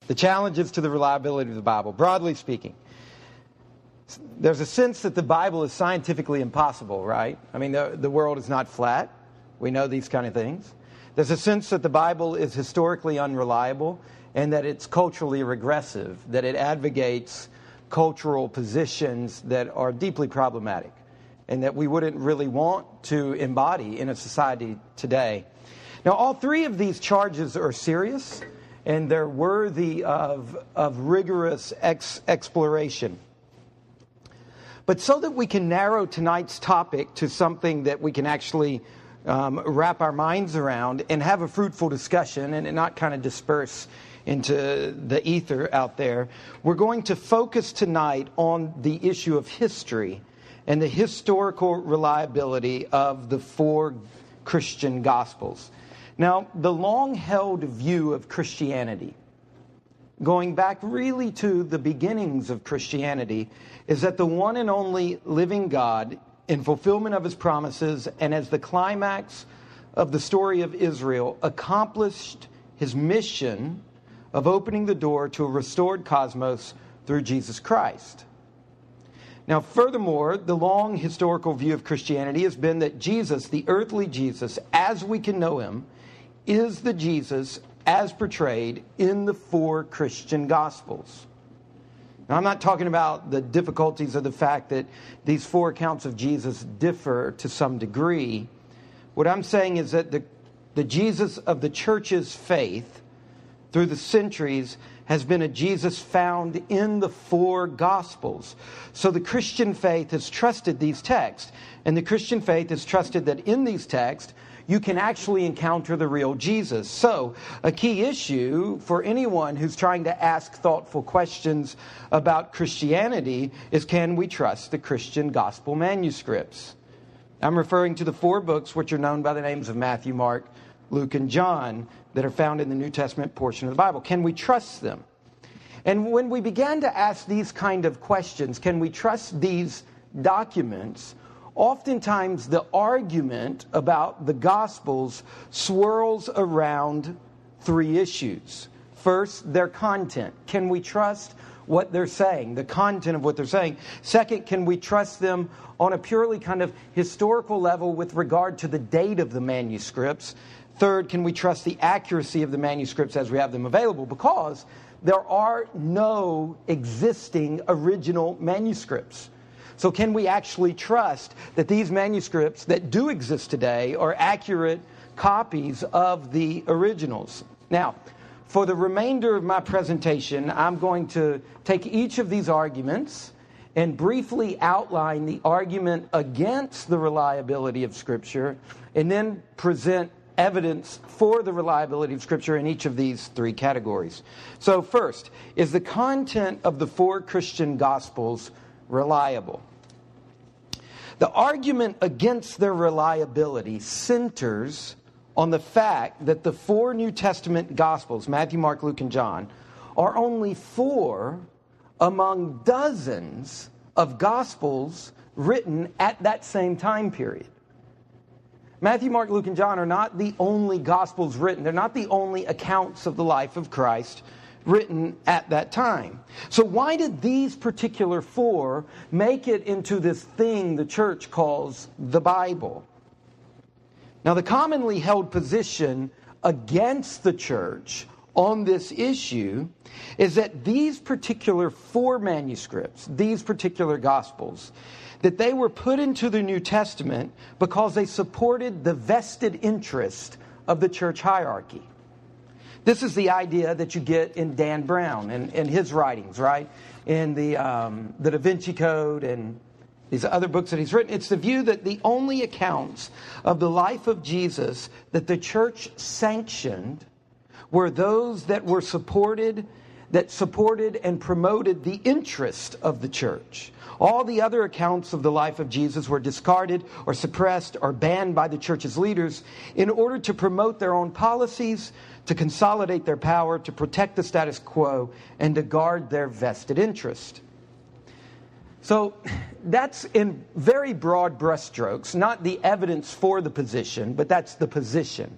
The challenges to the reliability of the Bible. Broadly speaking, there's a sense that the Bible is scientifically impossible, right? I mean, the world is not flat. We know these kind of things. There's a sense that the Bible is historically unreliable and that it's culturally regressive, that it advocates cultural positions that are deeply problematic and that we wouldn't really want to embody in a society today. Now, all three of these charges are serious and they're worthy of rigorous exploration. But so that we can narrow tonight's topic to something that we can actually wrap our minds around and have a fruitful discussion and not kind of disperse into the ether out there, we're going to focus tonight on the issue of history and the historical reliability of the four Christian Gospels. Now, the long-held view of Christianity, going back really to the beginnings of Christianity, is that the one and only living God, in fulfillment of his promises and as the climax of the story of Israel, accomplished his mission of opening the door to a restored cosmos through Jesus Christ. Now, furthermore, the long historical view of Christianity has been that Jesus, the earthly Jesus, as we can know him, is the Jesus as portrayed in the four Christian Gospels. Now, I'm not talking about the difficulties of the fact that these four accounts of Jesus differ to some degree. What I'm saying is that the Jesus of the church's faith through the centuries has been a Jesus found in the four Gospels. So the Christian faith has trusted these texts, and the Christian faith has trusted that in these texts you can actually encounter the real Jesus. So, a key issue for anyone who's trying to ask thoughtful questions about Christianity is, can we trust the Christian gospel manuscripts? I'm referring to the four books which are known by the names of Matthew, Mark, Luke, and John that are found in the New Testament portion of the Bible. Can we trust them? And when we began to ask these kind of questions, can we trust these documents? Oftentimes, the argument about the Gospels swirls around three issues. First, their content. Can we trust what they're saying, the content of what they're saying? Second, can we trust them on a purely kind of historical level with regard to the date of the manuscripts? Third, can we trust the accuracy of the manuscripts as we have them available? Because there are no existing original manuscripts. So can we actually trust that these manuscripts that do exist today are accurate copies of the originals? Now, for the remainder of my presentation, I'm going to take each of these arguments and briefly outline the argument against the reliability of Scripture, and then present evidence for the reliability of Scripture in each of these three categories. So first, is the content of the four Christian Gospels reliable? The argument against their reliability centers on the fact that the four New Testament Gospels, Matthew, Mark, Luke, and John, are only four among dozens of Gospels written at that same time period. Matthew, Mark, Luke, and John are not the only Gospels written. They're not the only accounts of the life of Christ written at that time. So why did these particular four make it into this thing the church calls the Bible? Now, the commonly held position against the church on this issue is that these particular four manuscripts, these particular Gospels, that they were put into the New Testament because they supported the vested interest of the church hierarchy. This is the idea that you get in Dan Brown and his writings, right? In the Da Vinci Code and these other books that he's written. It's the view that the only accounts of the life of Jesus that the church sanctioned were those that were supported and promoted the interest of the church. All the other accounts of the life of Jesus were discarded or suppressed or banned by the church's leaders in order to promote their own policies, to consolidate their power, to protect the status quo, and to guard their vested interest. So that's in very broad brushstrokes, not the evidence for the position, but that's the position.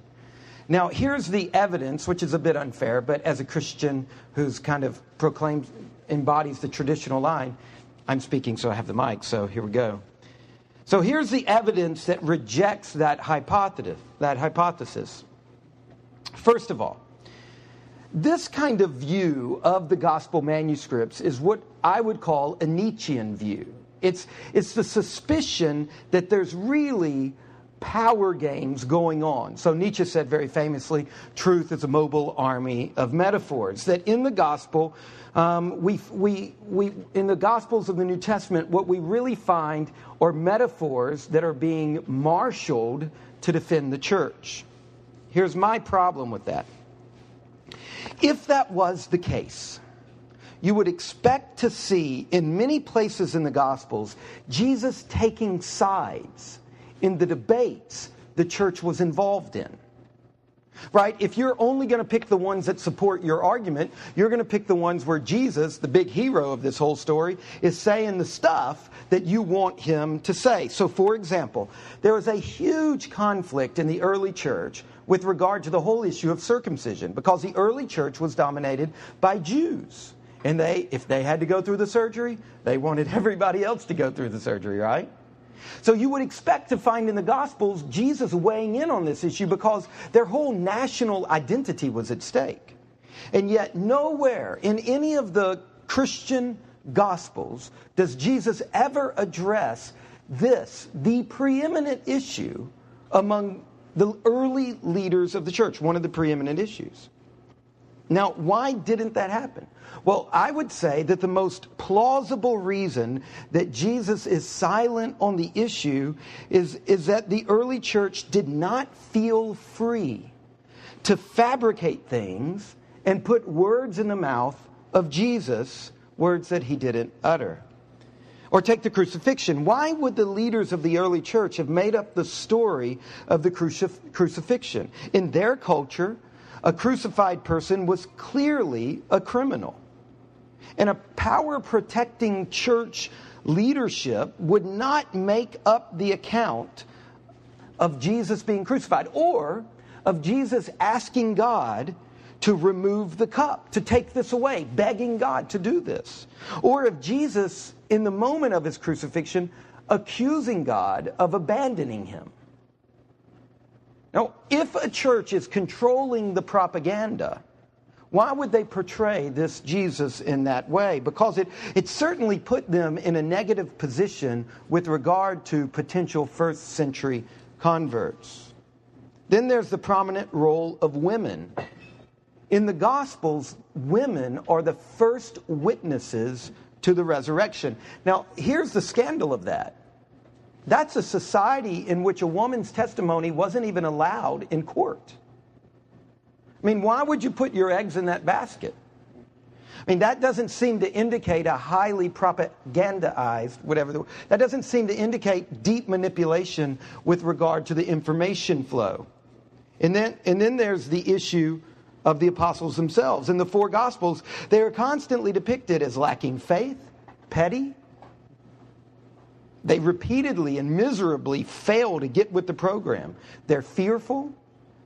Now, here's the evidence, which is a bit unfair, but as a Christian who's kind of embodies the traditional line, I'm speaking, so I have the mic, so here we go. So here's the evidence that rejects that hypothesis. First of all, this kind of view of the gospel manuscripts is what I would call a Nietzschean view. It's the suspicion that there's really power games going on. So Nietzsche said very famously, truth is a mobile army of metaphors. That in the gospel, in the Gospels of the New Testament, what we really find are metaphors that are being marshaled to defend the church. Here's my problem with that. If that was the case, you would expect to see in many places in the Gospels Jesus taking sides in the debates the church was involved in. Right? If you're only going to pick the ones that support your argument, you're going to pick the ones where Jesus, the big hero of this whole story, is saying the stuff that you want him to say. So, for example, there was a huge conflict in the early church with regard to the whole issue of circumcision, because the early church was dominated by Jews. And if they had to go through the surgery, they wanted everybody else to go through the surgery, right? So you would expect to find in the Gospels Jesus weighing in on this issue because their whole national identity was at stake. And yet nowhere in any of the Christian Gospels does Jesus ever address this, the preeminent issue among the early leaders of the church, one of the preeminent issues. Now, why didn't that happen? Well, I would say that the most plausible reason that Jesus is silent on the issue is that the early church did not feel free to fabricate things and put words in the mouth of Jesus, words that he didn't utter. Or take the crucifixion. Why would the leaders of the early church have made up the story of the crucifixion? In their culture, a crucified person was clearly a criminal. And a power-protecting church leadership would not make up the account of Jesus being crucified, or of Jesus asking God to remove the cup, to take this away, begging God to do this. Or of Jesus, in the moment of his crucifixion, accusing God of abandoning him. Now, if a church is controlling the propaganda, why would they portray this Jesus in that way? Because it certainly put them in a negative position with regard to potential first century converts. Then there's the prominent role of women. In the Gospels, women are the first witnesses to the resurrection. Now, here's the scandal of that. That's a society in which a woman's testimony wasn't even allowed in court. I mean, why would you put your eggs in that basket? I mean, that doesn't seem to indicate a highly propagandized, that doesn't seem to indicate deep manipulation with regard to the information flow. And then there's the issue of the apostles themselves. In the four Gospels, they are constantly depicted as lacking faith, petty. They repeatedly and miserably fail to get with the program. They're fearful.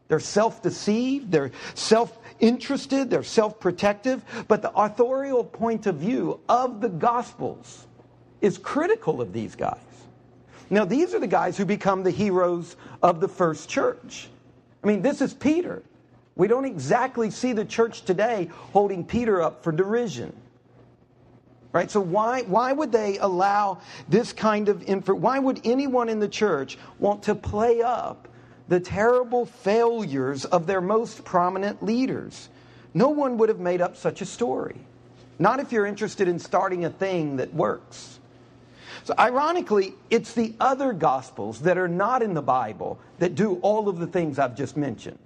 They're self-deceived, they're self-interested, they're self-protective. But the authorial point of view of the Gospels is critical of these guys. Now, these are the guys who become the heroes of the first church. I mean, this is Peter. We don't exactly see the church today holding Peter up for derision. Right? So why would they allow this kind of why would anyone in the church want to play up the terrible failures of their most prominent leaders? No one would have made up such a story. Not if you're interested in starting a thing that works. So ironically, it's the other Gospels that are not in the Bible that do all of the things I've just mentioned.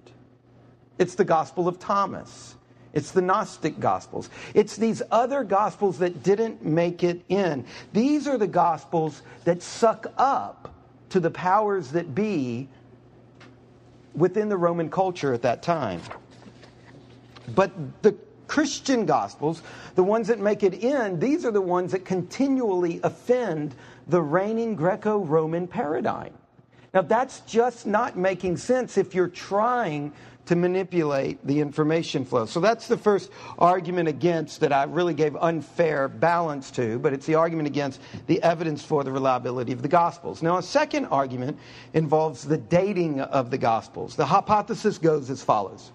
It's the Gospel of Thomas. It's the Gnostic Gospels. It's these other Gospels that didn't make it in. These are the Gospels that suck up to the powers that be within the Roman culture at that time. But the Christian Gospels, the ones that make it in, these are the ones that continually offend the reigning Greco-Roman paradigm. Now, that's just not making sense if you're trying to manipulate the information flow. So that's the first argument against that I really gave unfair balance to, but it's the argument against the evidence for the reliability of the Gospels. Now, a second argument involves the dating of the Gospels. The hypothesis goes as follows.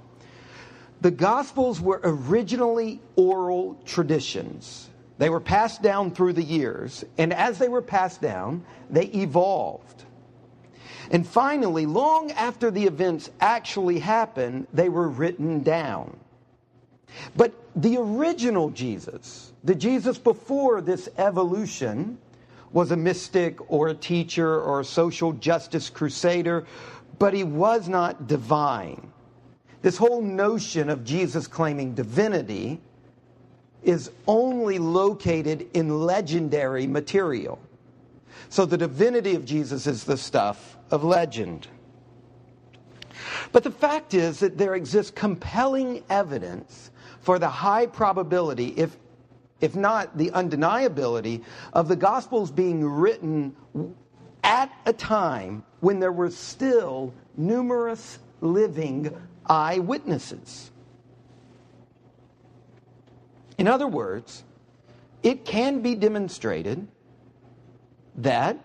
The Gospels were originally oral traditions. They were passed down through the years, and as they were passed down, they evolved. And finally, long after the events actually happened, they were written down. But the original Jesus, the Jesus before this evolution, was a mystic or a teacher or a social justice crusader, but he was not divine. This whole notion of Jesus claiming divinity is only located in legendary material. So the divinity of Jesus is the stuff of legend. But the fact is that there exists compelling evidence for the high probability, if not the undeniability, of the Gospels being written at a time when there were still numerous living eyewitnesses. In other words, it can be demonstrated that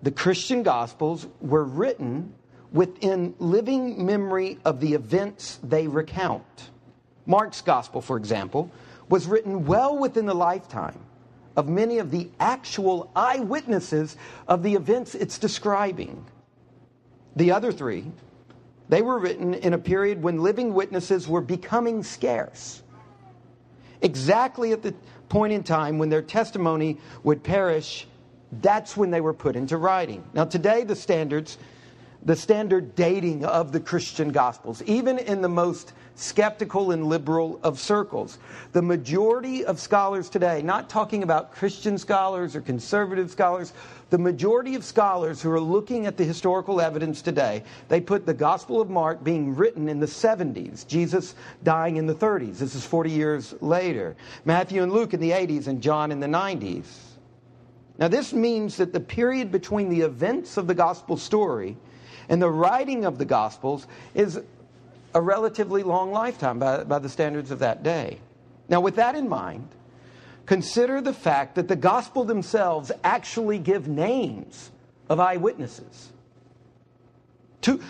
the Christian Gospels were written within living memory of the events they recount. Mark's Gospel, for example, was written well within the lifetime of many of the actual eyewitnesses of the events it's describing. The other three, they were written in a period when living witnesses were becoming scarce. Exactly at the point in time when their testimony would perish, that's when they were put into writing. Now today, the standard dating of the Christian Gospels, even in the most skeptical and liberal of circles, the majority of scholars today, not talking about Christian scholars or conservative scholars, the majority of scholars who are looking at the historical evidence today, they put the Gospel of Mark being written in the 70s, Jesus dying in the 30s. This is 40 years later. Matthew and Luke in the 80s and John in the 90s. Now this means that the period between the events of the gospel story and the writing of the Gospels is a relatively long lifetime by the standards of that day. Now with that in mind, consider the fact that the Gospel themselves actually give names of eyewitnesses.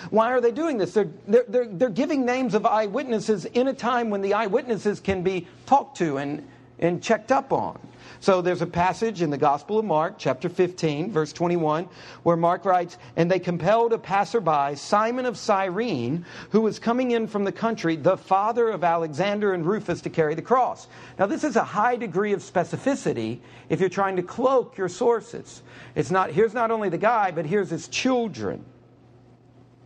Why are they doing this? They're giving names of eyewitnesses in a time when the eyewitnesses can be talked to and checked up on. So there's a passage in the Gospel of Mark, chapter 15, verse 21, where Mark writes, "And they compelled a passerby, Simon of Cyrene, who was coming in from the country, the father of Alexander and Rufus, to carry the cross." Now this is a high degree of specificity if you're trying to cloak your sources. Here's not only the guy, but here's his children.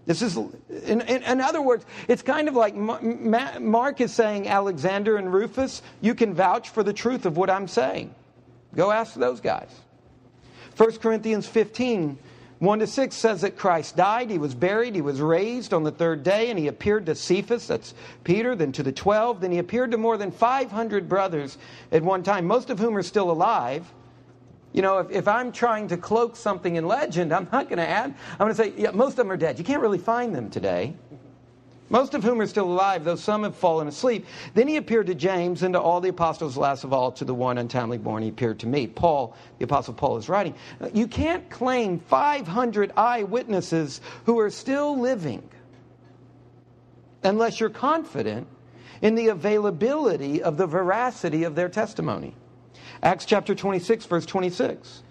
This is, in other words, it's kind of like Mark is saying, Alexander and Rufus, you can vouch for the truth of what I'm saying. Go ask those guys. 1 Corinthians 15, 1-6 says that Christ died, he was buried, he was raised on the third day, and he appeared to Cephas, that's Peter, then to the 12, then he appeared to more than 500 brothers at one time, most of whom are still alive. You know, if I'm trying to cloak something in legend, I'm not going to add. I'm going to say, yeah, most of them are dead. You can't really find them today. Most of whom are still alive, though some have fallen asleep. Then he appeared to James and to all the apostles, last of all to the one untimely born. He appeared to me. Paul, the apostle Paul, is writing. You can't claim 500 eyewitnesses who are still living unless you're confident in the availability of the veracity of their testimony. Acts chapter 26, verse 26.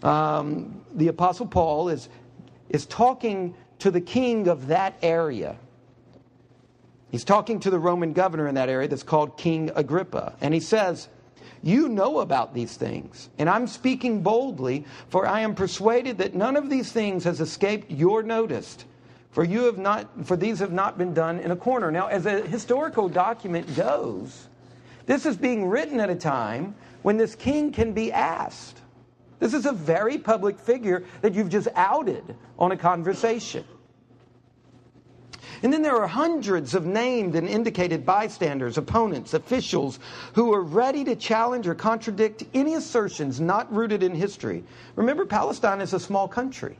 The Apostle Paul is talking to the king of that area. He's talking to the Roman governor in that area that's called King Agrippa. And he says, "You know about these things, and I'm speaking boldly, for I am persuaded that none of these things has escaped your notice. For these have not been done in a corner." Now, as a historical document goes, this is being written at a time when this king can be asked. This is a very public figure that you've just outed on a conversation. And then there are hundreds of named and indicated bystanders, opponents, officials who are ready to challenge or contradict any assertions not rooted in history. Remember, Palestine is a small country.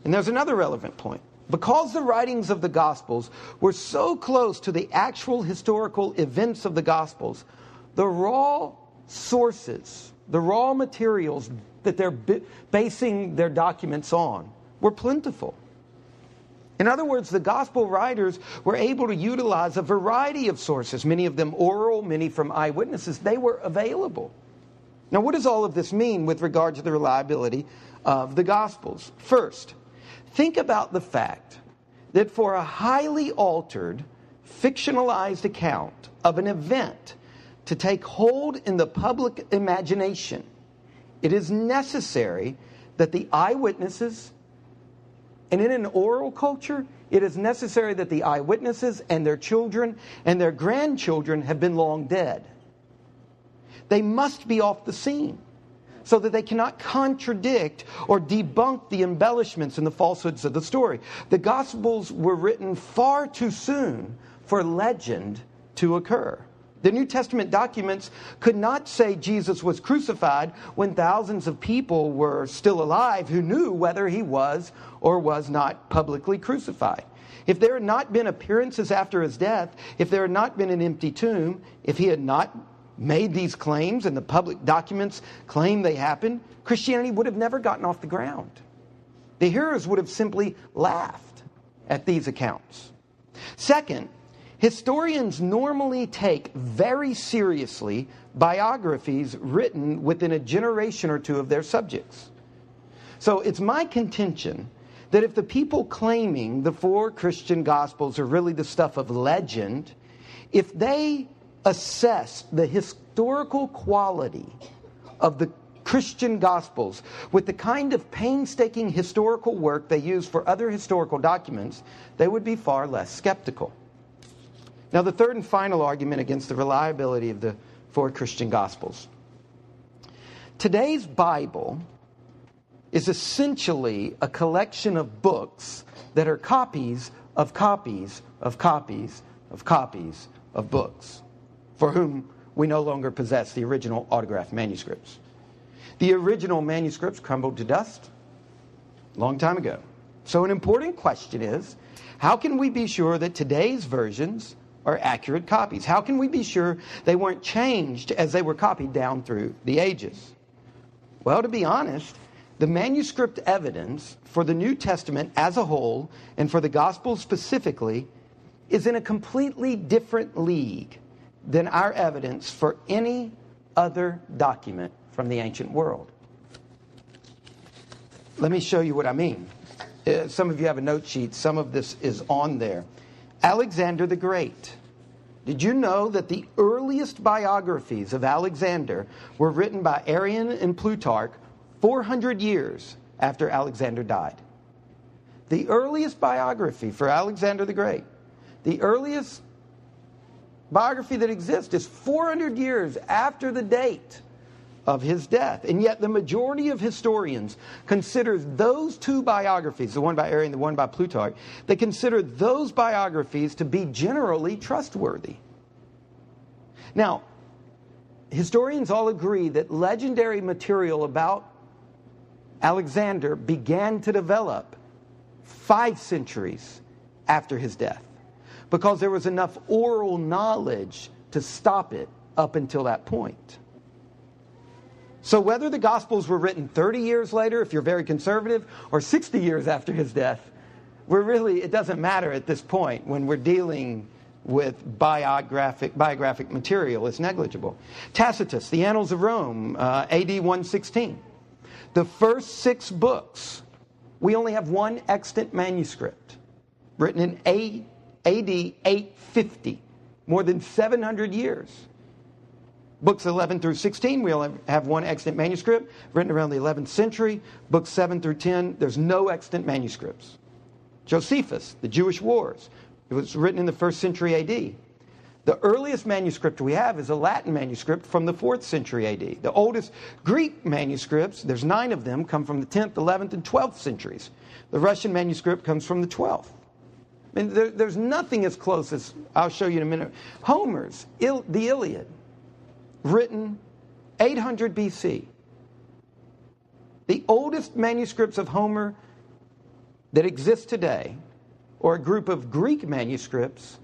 And there's another relevant point. Because the writings of the Gospels were so close to the actual historical events of the Gospels, the raw sources, the raw materials that they're basing their documents on were plentiful. In other words, the Gospel writers were able to utilize a variety of sources, many of them oral, many from eyewitnesses. They were available. Now, what does all of this mean with regard to the reliability of the Gospels? First, think about the fact that for a highly altered, fictionalized account of an event to take hold in the public imagination, it is necessary that the eyewitnesses, and in an oral culture, it is necessary that the eyewitnesses and their children and their grandchildren have been long dead. They must be off the scene so that they cannot contradict or debunk the embellishments and the falsehoods of the story. The Gospels were written far too soon for legend to occur. The New Testament documents could not say Jesus was crucified when thousands of people were still alive who knew whether he was or was not publicly crucified. If there had not been appearances after his death, if there had not been an empty tomb, if he had not made these claims and the public documents claim they happened, Christianity would have never gotten off the ground. The hearers would have simply laughed at these accounts. Second, historians normally take very seriously biographies written within a generation or two of their subjects. So it's my contention that if the people claiming the four Christian Gospels are really the stuff of legend, if they assess the historical quality of the Christian Gospels with the kind of painstaking historical work they use for other historical documents, they would be far less skeptical. Now, the third and final argument against the reliability of the four Christian Gospels. Today's Bible is essentially a collection of books that are copies of copies of copies of copies of books, for whom we no longer possess the original autographed manuscripts. The original manuscripts crumbled to dust a long time ago. So an important question is, how can we be sure that today's versions are accurate copies? How can we be sure they weren't changed as they were copied down through the ages? Well, to be honest, the manuscript evidence for the New Testament as a whole, and for the Gospels specifically, is in a completely different league than our evidence for any other document from the ancient world. Let me show you what I mean. Some of you have a note sheet. Some of this is on there. Alexander the Great. Did you know that the earliest biographies of Alexander were written by Arrian and Plutarch 400 years after Alexander died? The earliest biography for Alexander the Great, the earliest biography that exists, is 400 years after the date of his death. And yet the majority of historians consider those two biographies, the one by Arrian, the one by Plutarch, they consider those biographies to be generally trustworthy. Now, historians all agree that legendary material about Alexander began to develop 5 centuries after his death, because there was enough oral knowledge to stop it up until that point. So whether the Gospels were written 30 years later, if you're very conservative, or 60 years after his death, it doesn't matter at this point when we're dealing with biographic material. It's negligible. Tacitus, the Annals of Rome, AD 116. The first 6 books, we only have one extant manuscript, written in AD 850, more than 700 years. Books 11 through 16, we only have one extant manuscript, written around the 11th century. Books 7 through 10, there's no extant manuscripts. Josephus, the Jewish Wars, it was written in the 1st century AD. The earliest manuscript we have is a Latin manuscript from the 4th century AD. The oldest Greek manuscripts, there's 9 of them, come from the 10th, 11th, and 12th centuries. The Russian manuscript comes from the 12th. I mean, there's nothing as close as, I'll show you in a minute, Homer's the Iliad, written 800 BC. The oldest manuscripts of Homer that exists today, or a group of Greek manuscripts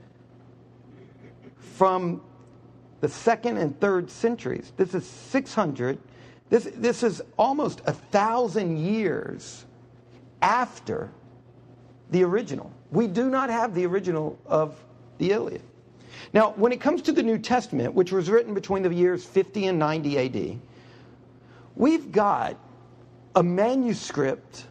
from the 2nd and 3rd centuries. This is 600. This is almost 1,000 years after the original. We do not have the original of the Iliad. Now, when it comes to the New Testament, which was written between the years 50 and 90 AD, we've got a manuscript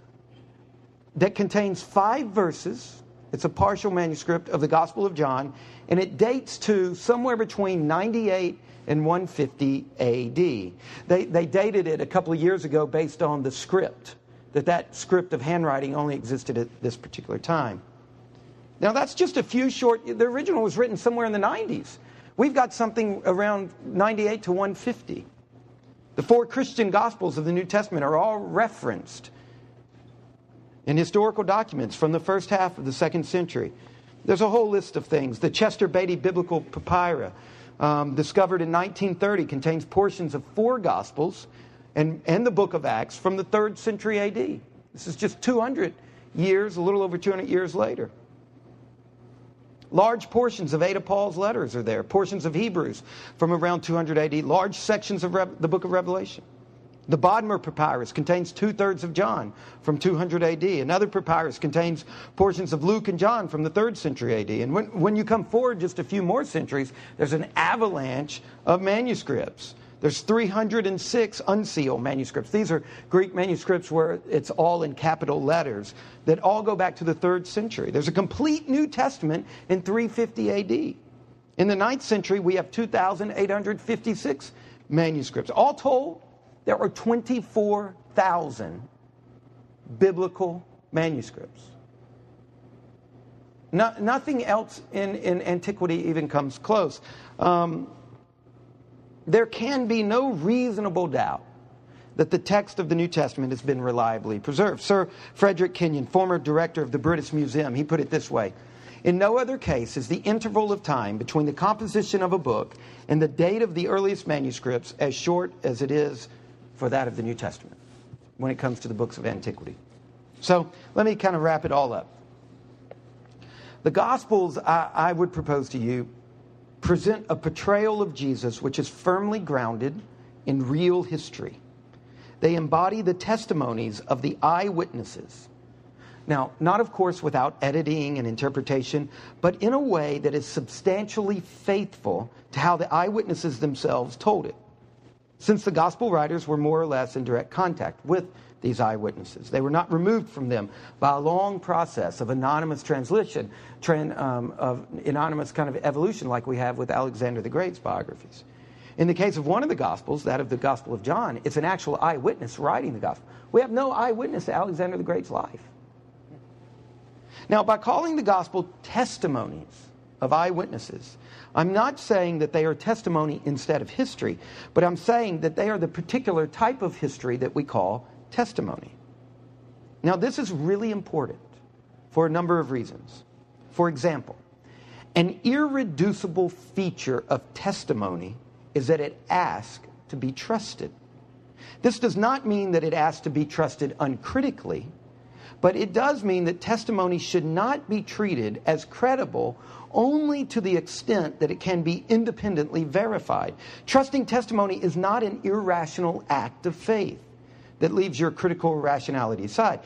that contains 5 verses. It's a partial manuscript of the Gospel of John, and it dates to somewhere between 98 and 150 AD. They dated it a couple of years ago based on the script, that script of handwriting only existed at this particular time. Now, that's just a few short... The original was written somewhere in the 90s. We've got something around 98 to 150. The 4 Christian Gospels of the New Testament are all referenced in historical documents from the first half of the 2nd century. There's a whole list of things. The Chester Beatty Biblical Papyri, discovered in 1930, contains portions of 4 Gospels and the book of Acts from the 3rd century AD. This is just 200 years, a little over 200 years later. Large portions of Ada Paul's letters are there. Portions of Hebrews from around 200 AD. Large sections of the book of Revelation. The Bodmer Papyrus contains 2/3 of John from 200 AD. Another papyrus contains portions of Luke and John from the 3rd century AD. And when you come forward just a few more centuries, there's an avalanche of manuscripts. There's 306 unsealed manuscripts. These are Greek manuscripts where it's all in capital letters that all go back to the 3rd century. There's a complete New Testament in 350 AD. In the 9th century, we have 2,856 manuscripts. All told, there are 24,000 biblical manuscripts. Nothing else in antiquity even comes close. There can be no reasonable doubt that the text of the New Testament has been reliably preserved. Sir Frederick Kenyon, former director of the British Museum, he put it this way: in no other case is the interval of time between the composition of a book and the date of the earliest manuscripts as short as it is for that of the New Testament when it comes to the books of antiquity. So let me kind of wrap it all up. The Gospels, I would propose to you, present a portrayal of Jesus which is firmly grounded in real history. They embody the testimonies of the eyewitnesses. Now, not of course without editing and interpretation, but in a way that is substantially faithful to how the eyewitnesses themselves told it. Since the gospel writers were more or less in direct contact with these eyewitnesses, they were not removed from them by a long process of anonymous translation, of anonymous kind of evolution like we have with Alexander the Great's biographies. In the case of one of the Gospels, that of the Gospel of John, it's an actual eyewitness writing the Gospel. We have no eyewitness to Alexander the Great's life. Now, by calling the Gospel testimonies of eyewitnesses, I'm not saying that they are testimony instead of history, but I'm saying that they are the particular type of history that we call testimony. Now, this is really important for a number of reasons. For example, an irreducible feature of testimony is that it asks to be trusted. This does not mean that it asks to be trusted uncritically, but it does mean that testimony should not be treated as credible only to the extent that it can be independently verified. Trusting testimony is not an irrational act of faith that leaves your critical rationality aside.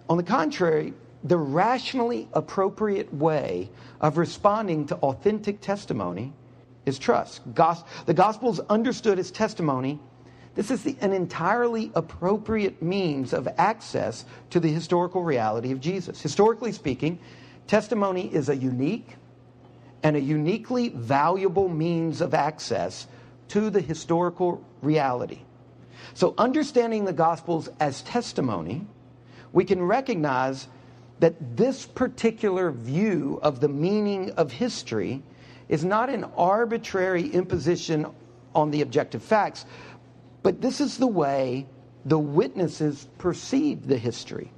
On the contrary, the rationally appropriate way of responding to authentic testimony is trust. The Gospel's understood as testimony. This is an entirely appropriate means of access to the historical reality of Jesus. Historically speaking, testimony is a unique and a uniquely valuable means of access to the historical reality. So understanding the Gospels as testimony, we can recognize that this particular view of the meaning of history is not an arbitrary imposition on the objective facts, but this is the way the witnesses perceived the history.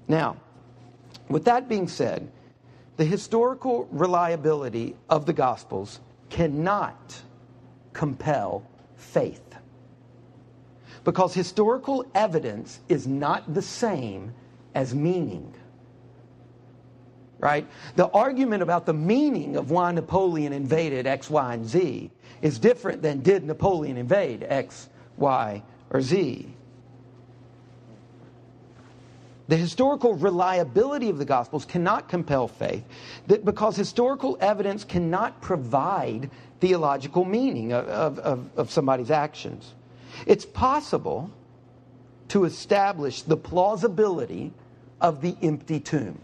Now, with that being said, the historical reliability of the Gospels cannot compel faith, because historical evidence is not the same as meaning. Right? The argument about the meaning of why Napoleon invaded X, Y, and Z is different than did Napoleon invade X, Y, or Z. The historical reliability of the Gospels cannot compel faith because historical evidence cannot provide theological meaning of somebody's actions. It's possible to establish the plausibility of the empty tomb.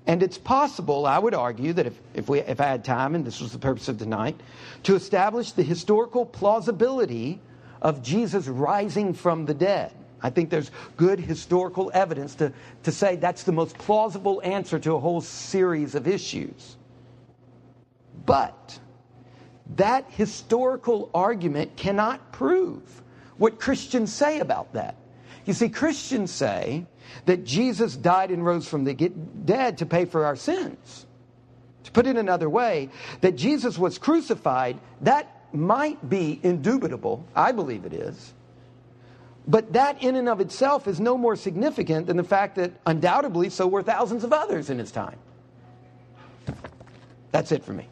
And it's possible, I would argue, that if I had time, and this was the purpose of tonight, to establish the historical plausibility of Jesus rising from the dead. I think there's good historical evidence to say that's the most plausible answer to a whole series of issues. But that historical argument cannot prove what Christians say about that. You see, Christians say that Jesus died and rose from the dead to pay for our sins. To put it another way, that Jesus was crucified, that might be indubitable. I believe it is. But that in and of itself is no more significant than the fact that undoubtedly so were thousands of others in his time. That's it for me.